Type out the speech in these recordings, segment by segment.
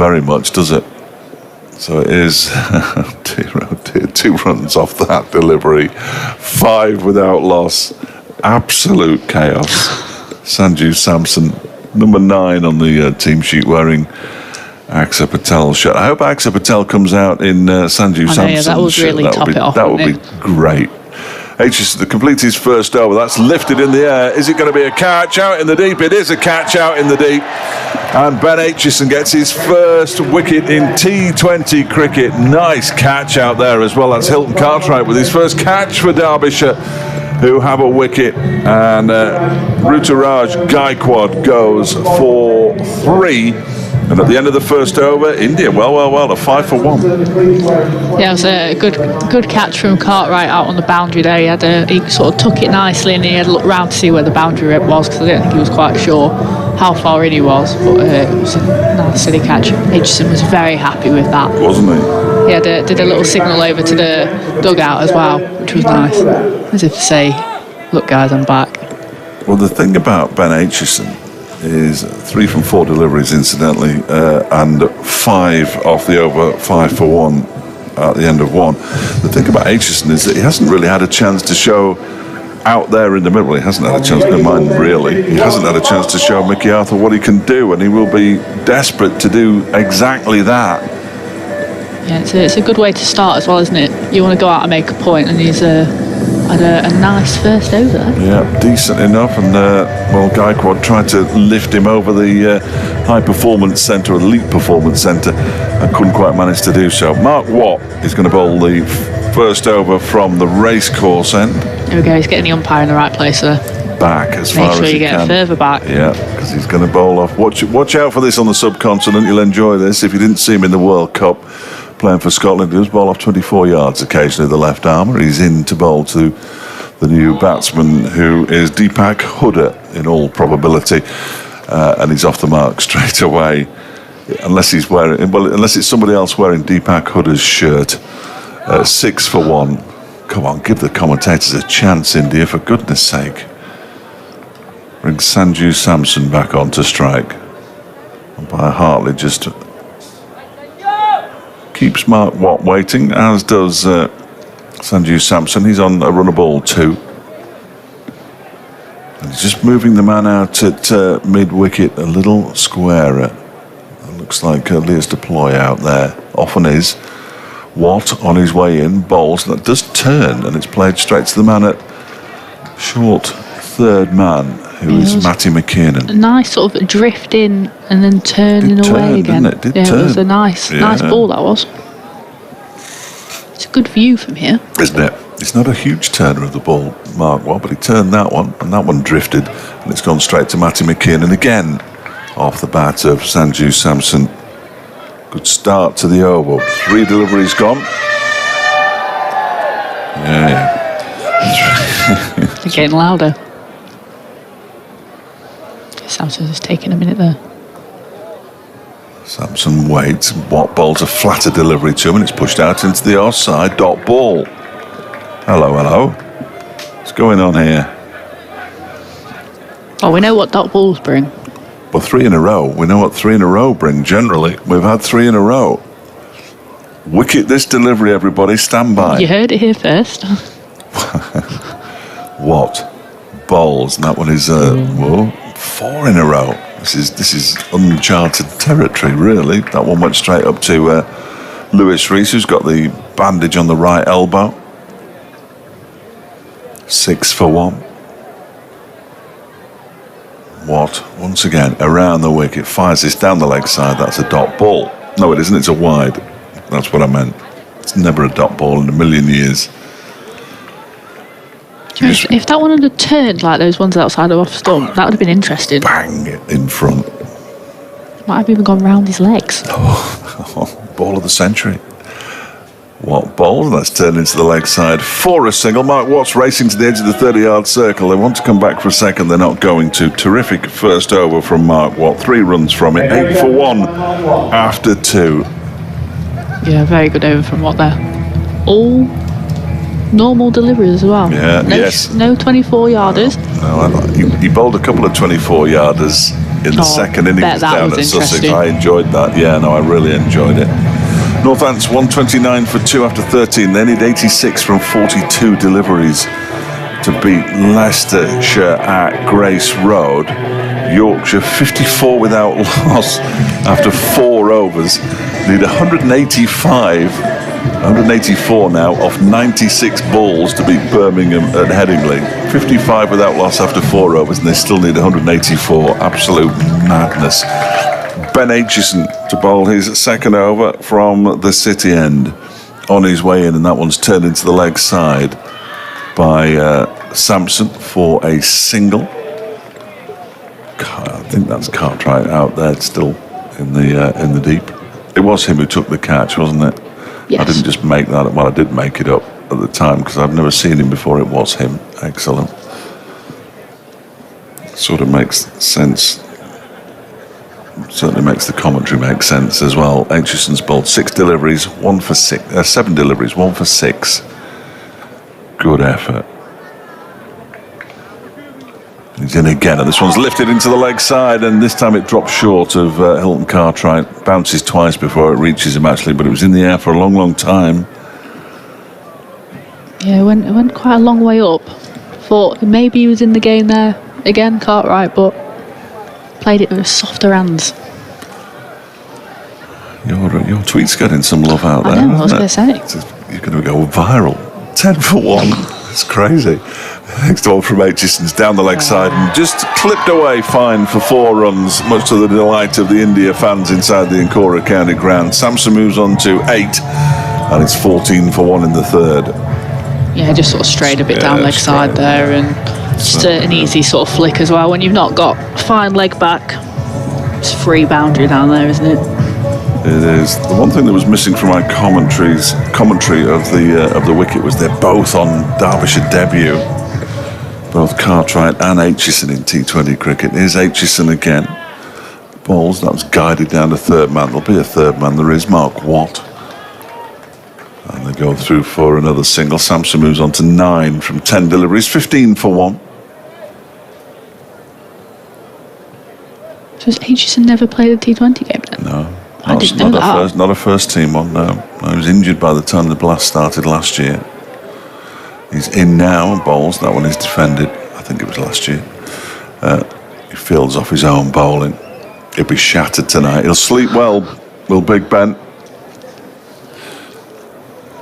very much, does it? So it is 2 runs off that delivery, 5 without loss. Absolute chaos. Sanju Samson, number 9 on the team sheet, wearing Axar Patel's shirt. I hope Axar Patel comes out in Sanju Samson's yeah, that would really shirt. top it off. That would be great. Aitchison to complete his first over. That's lifted in the air. Is it going to be a catch out in the deep? It is a catch out in the deep. And Ben Aitchison gets his first wicket in T20 cricket. Nice catch out there as well. That's Hilton Cartwright with his first catch for Derbyshire, who have a wicket. And Ruturaj Gaikwad goes for 3. And at the end of the first over, India, well, a 5 for 1. Yeah, it was a good catch from Cartwright out on the boundary there. He sort of took it nicely, and he had a look round to see where the boundary rip was, because I don't think he was quite sure how far in he was. But it was a nice silly catch. Aitchison was very happy with that. Wasn't he? Yeah, did a little signal over to the dugout as well, which was nice. As if to say, look guys, I'm back. Well, the thing about Ben Aitchison is 3 from 4 deliveries, incidentally, and 5 off the over, 5 for 1 at the end of 1. The thing about Aitchison is that he hasn't really had a chance to show out there in the middle. He hasn't had a chance, never mind really, he hasn't had a chance to show Mickey Arthur what he can do, and he will be desperate to do exactly that. Yeah, it's a good way to start as well, isn't it? You want to go out and make a point, and he's had a nice first over. Yeah, decent enough, and Gaikwad tried to lift him over the high performance centre, or the elite performance centre, and couldn't quite manage to do so. Mark Watt is going to bowl the first over from the racecourse end. There we go, he's getting the umpire in the right place there. Back as far as he can. Make sure you get further back. Yeah, because he's going to bowl off. Watch out for this on the subcontinent. You'll enjoy this. If you didn't see him in the World Cup playing for Scotland, he does bowl off 24 yards occasionally, the left armour. He's in to bowl to the new batsman, who is Deepak Hooda in all probability, and he's off the mark straight away, unless it's somebody else wearing Deepak Hooda's shirt. 6 for 1. Come on, give the commentators a chance, India, for goodness sake. Bring Sanju Samson back on to strike. Umpire Hartley just keeps Mark Watt waiting, as does Sanju Samson. He's on a runner ball 2. And he's just moving the man out at mid-wicket a little squarer. It looks like Leas Deploy out there. Often is. Watt on his way in, bowls. That does turn, and it's played straight to the man at short third man, who is Matty McKiernan. A nice sort of drift in and then turning away again. Didn't it? It was a nice ball, that was. It's a good view from here, isn't it? It's not a huge turner of the ball, Mark Watt, but he turned that one, and that one drifted, and it's gone straight to Matty McKiernan again, off the bat of Sanju Samson. Good start to the over. 3 deliveries gone. Yeah. They're getting louder. Samson's just taking a minute there. Samson waits. Watt bowls a flatter delivery to him, and it's pushed out into the offside. Dot ball. Hello. What's going on here? Oh, we know what dot balls bring. Well, 3 in a row. We know what 3 in a row bring generally. We've had 3 in a row. Wicket this delivery, everybody. Stand by. You heard it here first. Watt bowls, and that one is 4 in a row. This is uncharted territory, really. That one went straight up to Lewis Rees, who's got the bandage on the right elbow. 6 for 1. Watt, once again, around the wicket, fires this down the leg side. That's a dot ball. No, it isn't. It's a wide. That's what I meant. It's never a dot ball in a million years. If that one had turned like those ones outside of off stump, that would have been interesting. Bang in front. Might have even gone round his legs. Ball of the century. Watt bowls, and that's turned into the leg side for a single. Mark Watt's racing to the edge of the 30-yard circle. They want to come back for a second. They're not going to. Terrific first over from Mark Watt. 3 runs from it. 8 for 1 after 2. Yeah, very good over from Watt there. All normal deliveries as well. Yeah, No 24-yarders. No, he bowled a couple of 24-yarders in the second innings down at Sussex. I enjoyed that. Yeah, no, I really enjoyed it. Northants 129 for 2 after 13. They need 86 from 42 deliveries to beat Leicestershire at Grace Road. Yorkshire 54 without loss after 4 overs. Need 184 now off 96 balls to beat Birmingham at Headingley. 55 without loss after 4 overs, and they still need 184. Absolute madness. Ben Aitchison to bowl his second over from the City end on his way in, and that one's turned into the leg side by Sampson for a single. I think that's Cartwright out there still in the deep. It was him who took the catch, wasn't it? Yes. I didn't just make that up. Well, I did make it up at the time because I've never seen him before. It was him. Excellent. Sort of makes sense. Certainly makes the commentary make sense as well. Aitchison's bowled 6 deliveries, 1 for 6, 7 deliveries, 1 for 6. Good effort. He's in again, and this one's lifted into the leg side, and this time it drops short of Hilton Cartwright. Bounces twice before it reaches him, actually, but it was in the air for a long, long time. Yeah, it went quite a long way up. Thought maybe he was in the game there again, Cartwright, but played it with softer hands. Your tweet's getting some love out there. I know, I was going to say. You're going to go viral. 10 for 1. It's crazy. Next ball from Aitchison's down the leg side and just clipped away fine for 4 runs, much to the delight of the India fans inside the Ancora County ground. Sampson moves on to 8, and it's 14 for 1 in the third. Yeah, just sort of strayed a bit down leg side there, and just an easy sort of flick as well. When you've not got fine leg back, it's free boundary down there, isn't it? It is. The one thing that was missing from my commentary of the wicket was they're both on Derbyshire debut. Both Cartwright and Aitchison in T20 cricket. Here's Aitchison again. Balls, that was guided down to third man. There'll be a third man. There is Mark Watt. And they go through for another single. Sampson moves on to 9 from 10 deliveries, 15 for 1. So has Aitchison never played a T20 game then? No. I didn't know that. Not a first team one, no. He was injured by the time the blast started last year. He's in now and bowls. That one is defended. I think it was last year. He fields off his own bowling. He'll be shattered tonight. He'll sleep well, will Big Ben.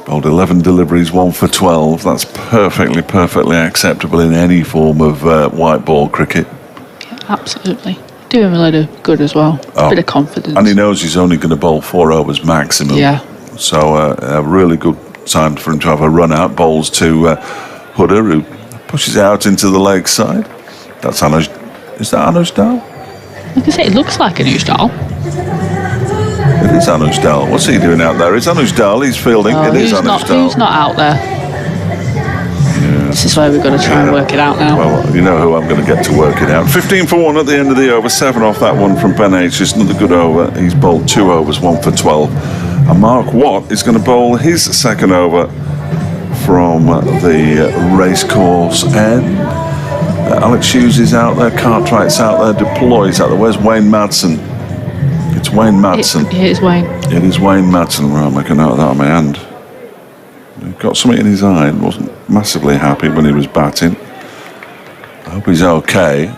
Bowled 11 deliveries, 1 for 12. That's perfectly acceptable in any form of white ball cricket. Yeah, absolutely. Do him a lot of good as well. A bit of confidence. And he knows he's only going to bowl 4 overs maximum. Yeah. So a really good time for him to have a run out. Bowls to Hooder, who pushes it out into the leg side. That's Anuj. Is that Anuj Dal? Like I say, it looks like Anuj Dal. It is Anuj Dal. What's he doing out there? It's Anuj Dal. He's fielding. It is Anuj Dal. Who's not out there? Yeah. This is where we've got to try and work it out now. Well, you know who I'm going to get to work it out. 15 for 1 at the end of the over. 7 off that one from Ben H. It's another good over. He's bowled 2 overs, 1 for 12. And Mark Watt is going to bowl his second over from the racecourse end. Alex Hughes is out there. Cartwright's out there. Deploys out there. Where's Wayne Madsen? It's Wayne Madsen. It is Wayne. It is Wayne Madsen. Right, I'll make a note of that on my hand. He got something in his eye and wasn't massively happy when he was batting. I hope he's okay.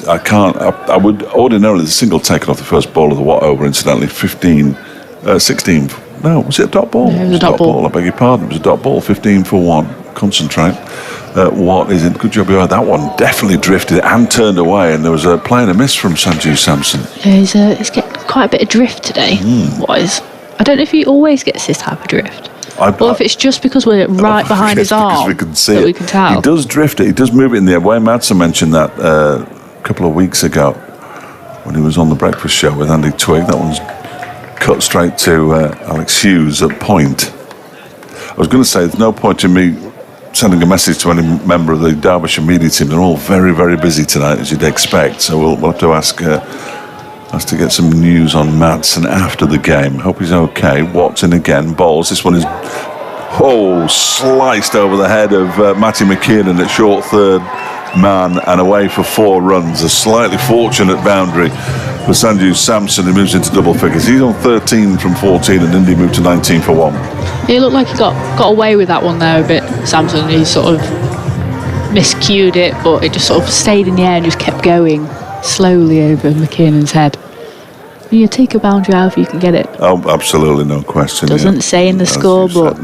I would ordinarily the single taken off the first ball of the Watt over, incidentally, 16. No, was it a dot ball? Yeah, it was a dot ball. I beg your pardon, it was a dot ball, 15 for 1. Concentrate. Watt is in. Good job, you had that one. Definitely drifted and turned away, and there was a play and a miss from Sanju Sampson. Yeah, he's getting quite a bit of drift today. What is? I don't know if he always gets this type of drift. Or if it's just because we're right behind his arm we can see that it. we can tell. He does drift it. He does move it in the air. Wayne Madsen mentioned that a couple of weeks ago when he was on the breakfast show with Andy Twigg. That one's cut straight to Alex Hughes at point. I was going to say there's no point in me sending a message to any member of the Derbyshire media team. They're all very, very busy tonight, as you'd expect. So we'll have to ask to get some news on Madsen after the game. Hope he's okay. Watson again, bowls. This one is sliced over the head of Matty McKinnon at short third. man and away for 4 runs. A slightly fortunate boundary for Sanju Samson, who moves into double figures. He's on 13 from 14, and India moved to 19 for 1. It looked like he got away with that one there a bit, Samson. He sort of miscued it, but it just sort of stayed in the air and just kept going slowly over McKinnon's head. You take a boundary out if you can get it. Oh, absolutely, no question. Doesn't say in the scorebook.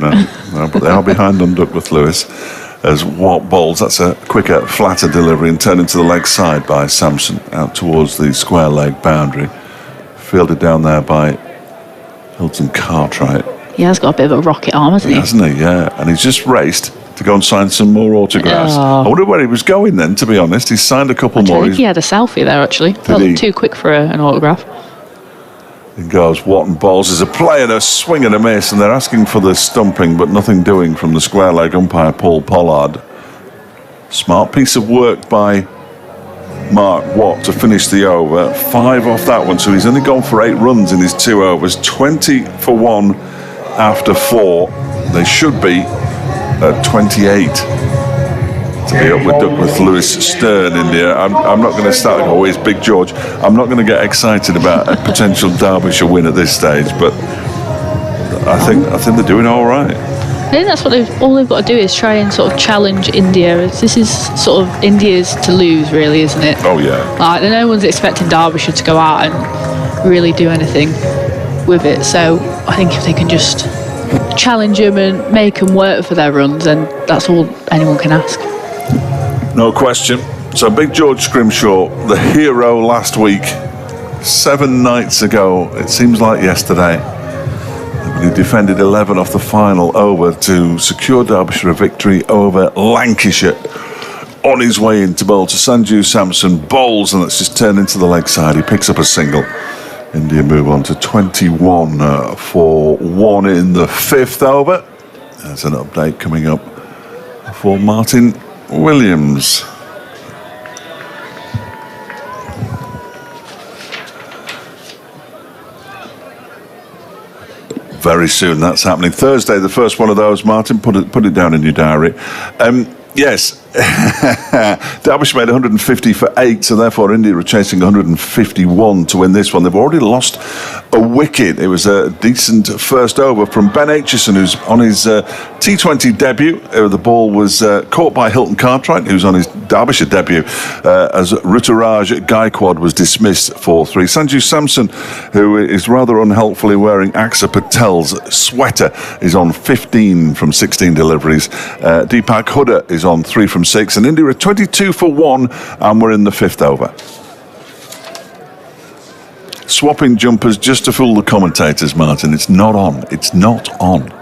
No, but they are behind on Duckworth Lewis as Watt bowls. That's a quicker, flatter delivery and turned into the leg side by Samson out towards the square leg boundary. Fielded down there by Hilton Cartwright. He has got a bit of a rocket arm, hasn't he? Hasn't he? Yeah. And he's just raced to go and sign some more autographs. I wonder where he was going then, to be honest. He's signed a couple more. I think he had a selfie there, actually. Felt too quick for an autograph. In goes Watt and bowls. There's a play and a swing and a miss, and they're asking for the stumping, but nothing doing from the square leg umpire, Paul Pollard. Smart piece of work by Mark Watt to finish the over. 5 off that one, so he's only gone for 8 runs in his 2 overs. 20 for 1 after 4. They should be at 28 to be up with Duckworth Lewis Stern, India. I'm not going to start, always Big George. I'm not going to get excited about a potential Derbyshire win at this stage, but I think they're doing all right. I think that's what all they've got to do is try and sort of challenge India. This is sort of India's to lose, really, isn't it? Oh yeah. Like, no one's expecting Derbyshire to go out and really do anything with it. So I think if they can just challenge them and make them work for their runs, then that's all anyone can ask. No question. So Big George Scrimshaw, the hero last week, 7 nights ago, it seems like yesterday, he defended 11 off the final over to secure Derbyshire a victory over Lancashire. On his way into bowl to Sanju Samson, bowls, and that's just turned into the leg side. He picks up a single. India move on to 21 for 1 in the 5th over. There's an update coming up for Martin Williams. Very soon that's happening. Thursday, the first one of those. Martin, put it down in your diary. Yes, Derbyshire made 150 for 8, so therefore India are chasing 151 to win this one. They've already lost a wicket. It was a decent first over from Ben Aitchison, who's on his T20 debut. The ball was caught by Hilton Cartwright, who's on his Derbyshire debut, as Ruturaj Gaikwad was dismissed for 3. Sanju Samson, who is rather unhelpfully wearing Aksa Patel's sweater, is on 15 from 16 deliveries. Deepak Hooda is on 3 from 6, and India are 22 for 1, and we're in the 5th over. Swapping jumpers just to fool the commentators, Martin. It's not on. It's not on.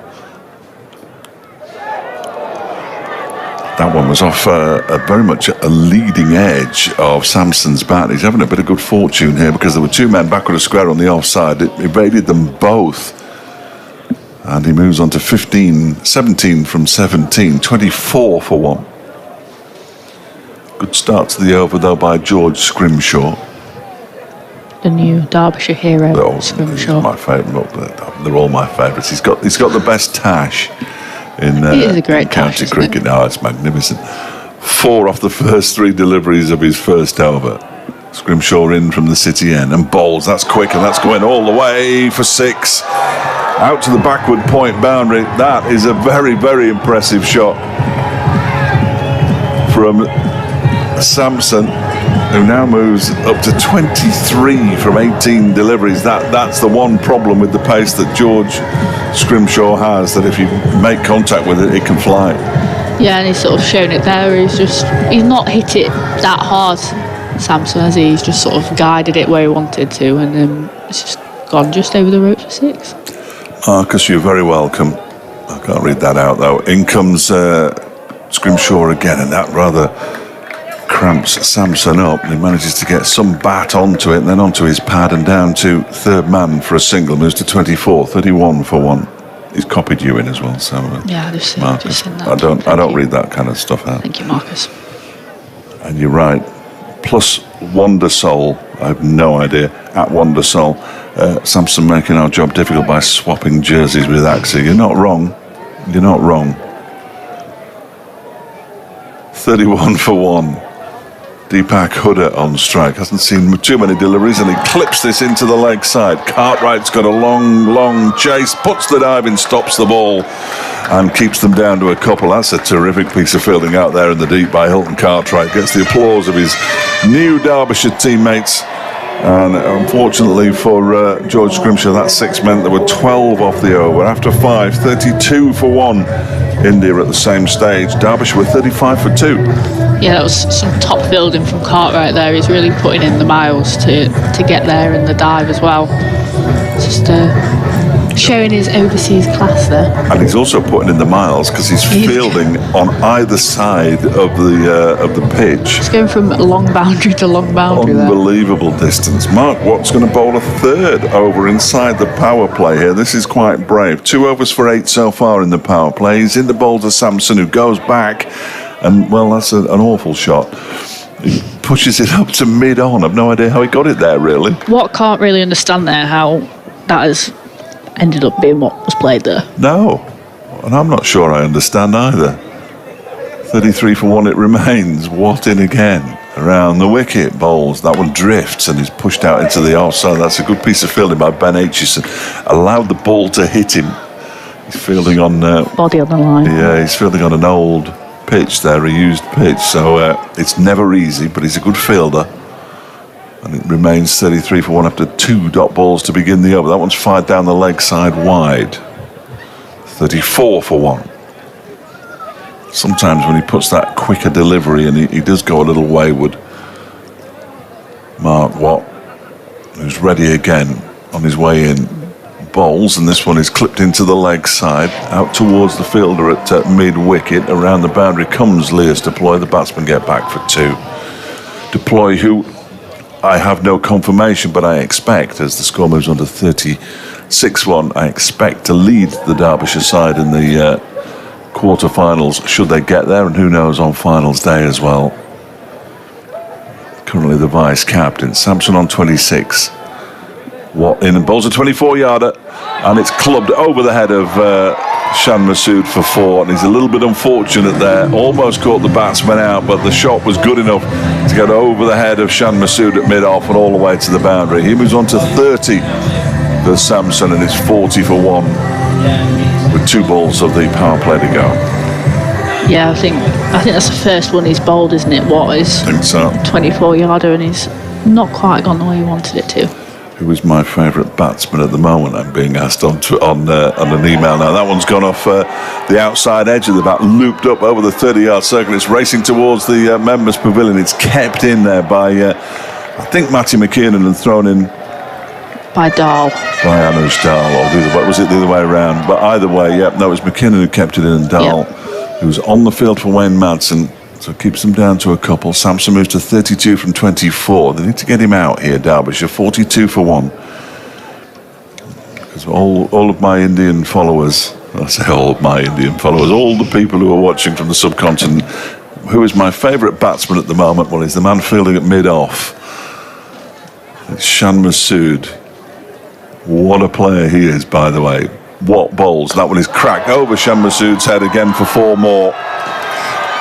That one was off very much a leading edge of Samson's bat. He's having a bit of good fortune here because there were 2 men backward of square on the offside. It evaded them both. And he moves on to 17 from 17, 24 for 1. Good start to the over, though, by George Scrimshaw. The new Derbyshire hero, Scrimshaw. My favourite. They're all my favourites. He's got the best tash in county cricket. Now it's magnificent. 4 off the first 3 deliveries of his first over. Scrimshaw in from the City end and bowls. That's quick, and that's going all the way for 6. Out to the backward point boundary. That is a very, very impressive shot from Samson, who now moves up to 23 from 18 deliveries. That's the one problem with the pace that George Scrimshaw has, that if you make contact with it, it can fly. Yeah, and he's sort of shown it there. He's not hit it that hard, Samson, has he? He's just sort of guided it where he wanted to, and it's just gone just over the rope for 6. Marcus, you're very welcome. I can't read that out, though. In comes Scrimshaw again, and that rather cramps Samson up. He manages to get some bat onto it, and then onto his pad, and down to 3rd man for a single. Moves to 24, 31 for 1. He's copied you in as well, so yeah, I've just seen that. I don't read that kind of stuff out. Thank you, Marcus. And you're right. Plus Wonder Soul, I have no idea, at Wonder Soul. Samson making our job difficult by swapping jerseys with Aksa. You're not wrong. You're not wrong. 31 for 1. Deepak Hooda on strike. Hasn't seen too many deliveries, and he clips this into the leg side. Cartwright's got a long chase, puts the dive in, stops the ball, and keeps them down to a couple. That's a terrific piece of fielding out there in the deep by Hilton Cartwright. Gets the applause of his new Derbyshire teammates. And unfortunately for George Scrimshire, that 6 meant there were 12 off the over. After 5, 32 for 1. India at the same stage. Derbyshire were 35 for 2. Yeah, that was some top fielding from Cartwright there. He's really putting in the miles to get there in the dive as well. Just showing his overseas class there. And he's also putting in the miles because he's fielding on either side of the pitch. He's going from long boundary to long boundary. Unbelievable distance. Mark Watt's going to bowl a third over inside the power play here. This is quite brave. 2 overs for 8 so far in the power play. He's in the bowl to Sampson, who goes back, and well, that's an awful shot. He pushes it up to mid-on. I've no idea how he got it there, really. Watt can't really understand there how that has ended up being what was played there. No, and I'm not sure I understand either. 33 for 1 it remains. Watt in again. Around the wicket, bowls. That one drifts and is pushed out into the offside. That's a good piece of fielding by Ben Aitchison. Allowed the ball to hit him. He's fielding on... body on the line. Yeah, he's fielding on an old pitch there, a used pitch. So it's never easy, but he's a good fielder. And it remains 33 for 1 after 2 dot balls to begin the over. That one's fired down the leg side wide. 34 for 1. Sometimes when he puts that quicker delivery, and he does go a little wayward. Mark Watt, who's ready again on his way in, bowls, and this one is clipped into the leg side, out towards the fielder at mid-wicket. Around the boundary comes Leas Deploy. The batsmen get back for 2. Deploy, who I have no confirmation, but I expect, as the score moves on to 36-1, I expect to lead the Derbyshire side in the quarter-finals, should they get there, and who knows on finals day as well. Currently the vice-captain. Sampson on 26. Watt in and bowls a 24-yarder, and it's clubbed over the head of Shan Masood for 4, and he's a little bit unfortunate there. Almost caught the batsman out, but the shot was good enough to get over the head of Shan Masood at mid-off and all the way to the boundary. He moves on to 30 for Sampson, and it's 40 for 1 with 2 balls of the power play to go. Yeah, I think that's the first one he's bowled, isn't it? What is? I think so. 24-yarder, and he's not quite gone the way he wanted it to. Who is my favourite batsman at the moment? I'm being asked on an email now. That one's gone off the outside edge of the bat, looped up over the 30-yard circle. It's racing towards the members' pavilion. It's kept in there by, I think, Matty McKiernan, and thrown in by Dahl. By Anuj Dahl, or was it the other way around? But either way, no, it was McKinnon who kept it in, and Dahl, who's on the field for Wayne Madsen. So keeps them down to a couple. Sampson moves to 32 from 24. They need to get him out here, Derbyshire. 42 for 1. Because all of my Indian followers, I say all of my Indian followers, all the people who are watching from the subcontinent, who is my favourite batsman at the moment? Well, he's the man fielding at mid-off. It's Shan Masood. What a player he is, by the way. What bowls. That one is cracked over Shan Masood's head again for 4 more.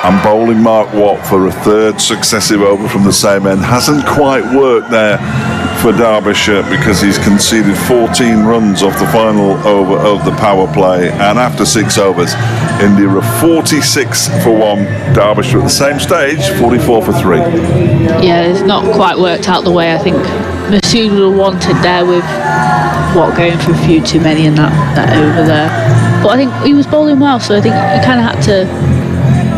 And bowling Mark Watt for a 3rd successive over from the same end. Hasn't quite worked there for Derbyshire because he's conceded 14 runs off the final over of the power play. And after 6 overs, India are 46 for 1. Derbyshire at the same stage, 44 for 3. Yeah, it's not quite worked out the way I think Masood would have wanted there, with Watt going for a few too many in that over there. But I think he was bowling well, so I think he kind of had to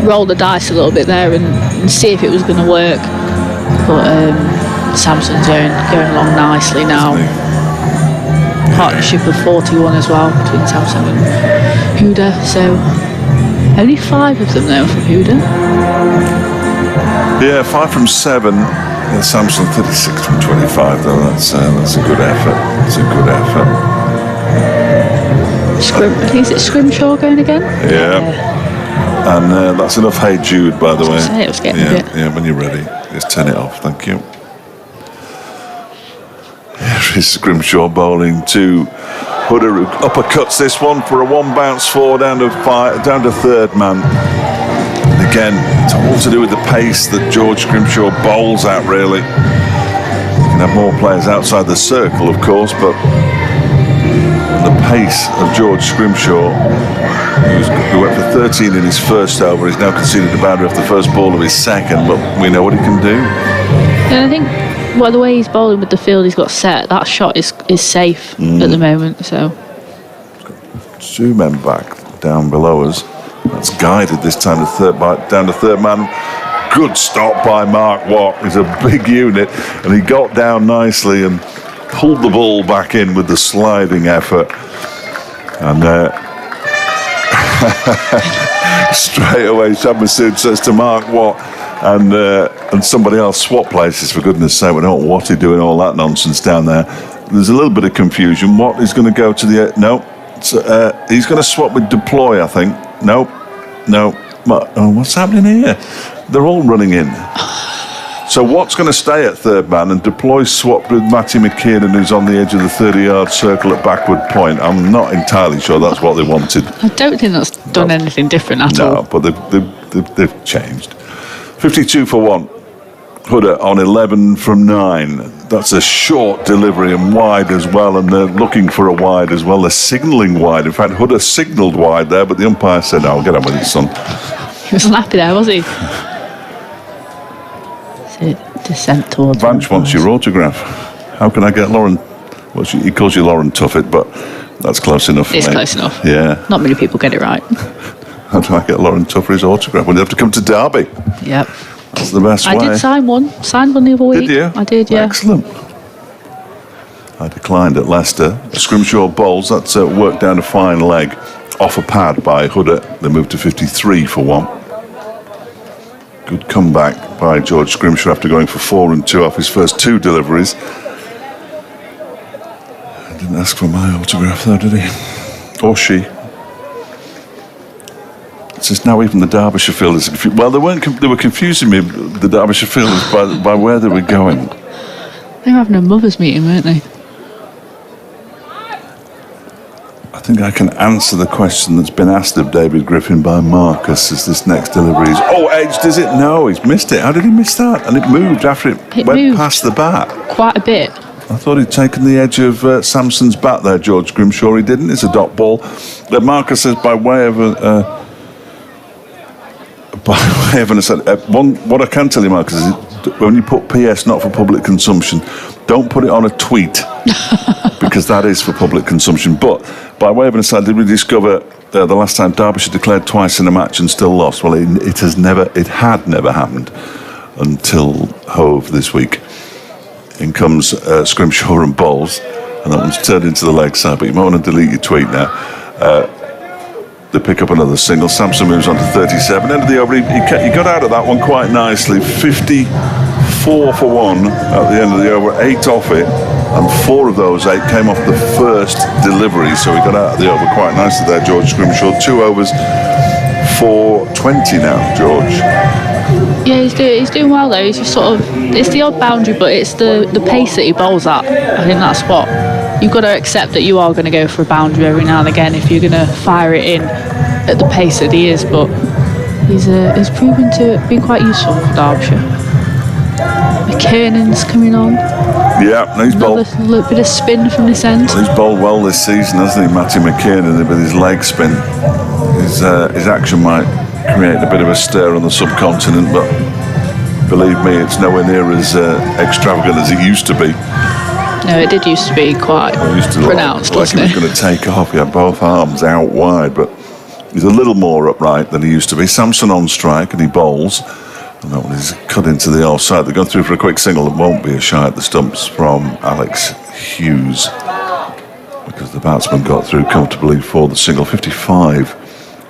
roll the dice a little bit there and see if it was going to work. But Sampson's going along nicely now. Partnership of 41 as well between Sampson and Hooda. So only 5 of them though from Hooda. Yeah, 5 from 7. Sampson 36 from 25 though. That's a good effort. It's a good effort. I think it's Scrimshaw going again. Yeah. And that's enough Hey Jude, by the way. It was getting a bit. Yeah, when you're ready, just turn it off. Thank you. Here is Scrimshaw bowling to Hooda, who uppercuts this one for a 1 bounce 4 down to 3rd man. And Again, it's all to do with the pace that George Scrimshaw bowls at, really. You can have more players outside the circle, of course, but the pace of George Scrimshaw, who went for 13 in his first over, he's now conceded a boundary off the first ball of his second, but we know what he can do. And I think the way he's bowling with the field he's got set, that shot is safe at the moment. So 2 men back down below us. That's guided this time down to third man. Good stop by Mark Watt. He's a big unit, and he got down nicely and pulled the ball back in with the sliding effort. And straight away, Shah Massoud says to Mark Watt and somebody else, swap places, for goodness sake. We don't want Watty doing all that nonsense down there. There's a little bit of confusion. Watt is going to go to the... No. He's going to swap with Deploy, I think. No. What's happening here? They're all running in. So Watt's going to stay at third man, and Deploy swapped with Matty McKiernan, who's on the edge of the 30-yard circle at backward point. I'm not entirely sure that's what they wanted. I don't think that's done anything different at all. No, but they've changed. 52 for 1. Hooder on 11 from 9. That's a short delivery and wide as well, and they're looking for a wide as well. They're signalling wide. In fact, Hooder signalled wide there, but the umpire said, "Oh, get on with it, son." He wasn't happy there, was he? Descent towards Vanch wants your autograph. How can I get Lauren? Well, he calls you Lauren Tuffet, but that's close enough. It's close enough. Yeah. Not many people get it right. How do I get Lauren Tuffet's autograph? Well, you have to come to Derby. Yep. That's the best way. I did sign one. Signed one the other week. Did you? I did, yeah. Excellent. I declined at Leicester. Scrimshaw bowls. That's worked down a fine leg. Off a pad by Hooder. They moved to 53 for 1. Good comeback by George Scrimshaw after going for 4 and 2 off his first 2 deliveries. He didn't ask for my autograph though, did he? Or she. It's just now even the Derbyshire fielders. Well, they were confusing me, the Derbyshire fielders, by where they were going. They were having a mothers' meeting, weren't they? I think I can answer the question that's been asked of David Griffin by Marcus as this next delivery is, edged, is it? No, he's missed it. How did he miss that? And it moved after it went past the bat. Quite a bit. I thought he'd taken the edge of Samson's bat there, George Scrimshaw. He didn't. It's a dot ball. Marcus says by way of an aside, what I can tell you, Marcus, is when you put PS not for public consumption, don't put it on a tweet because that is for public consumption. But by way of an aside, did we discover the last time Derbyshire declared twice in a match and still lost? Well, it had never happened until Hove this week. In comes Scrimshaw and bowls, and that one's turned into the leg side. But you might want to delete your tweet now. They pick up another single. Samson moves on to 37. End of the over. He got out of that one quite nicely. 54 for 1 at the end of the over. 8 off it, and 4 of those 8 came off the first delivery. So he got out of the over quite nicely there, George Scrimshaw. 2 overs for 20 now, George. Yeah, he's doing well though. He's just sort of, it's the odd boundary, but it's the pace that he bowls at. I think that's what you've got to accept, that you are going to go for a boundary every now and again if you're going to fire it in at the pace that he is. But he's proven to be quite useful for Derbyshire. McKiernan's coming on. Yeah, he's bowled. A little bit of spin from this end. Well, he's bowled well this season, hasn't he, Matty McKiernan, with his leg spin. His action might create a bit of a stir on the subcontinent, but believe me, it's nowhere near as extravagant as it used to be. No, it did used to be quite pronounced, like he was going to take off. He had both arms out wide, but he's a little more upright than he used to be. Samson on strike, and he bowls. And that one is cut into the offside. They're going through for a quick single. It won't be a shy at the stumps from Alex Hughes, because the batsman got through comfortably for the single. 55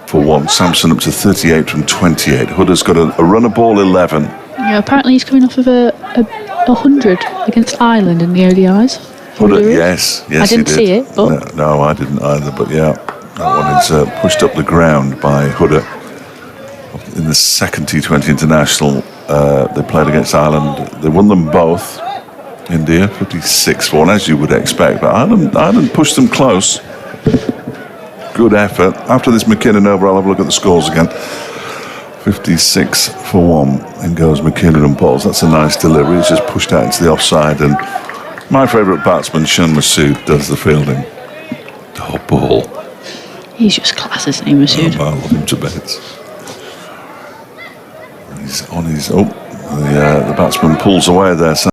for 1. Samson up to 38 from 28. Hooder's got a runner ball 11. Yeah, apparently he's coming off of a 100 against Ireland in the ODIs. Hooder, yes, I didn't see it, but no, I didn't either. But yeah, that one is pushed up the ground by Hooder. In the second T20 international, they played against Ireland. They won them both. India 56 for 1, as you would expect. But Ireland pushed them close. Good effort. After this McKinnon over, I'll have a look at the scores again. 56 for 1. In goes McKinnon and Pauls. That's a nice delivery. He's just pushed out into the offside, and my favourite batsman, Shan Masood, does the fielding. Oh, ball. He's just class, isn't he, Masood? Oh, I love him to bits. He's on his... Oh, the batsman pulls away there.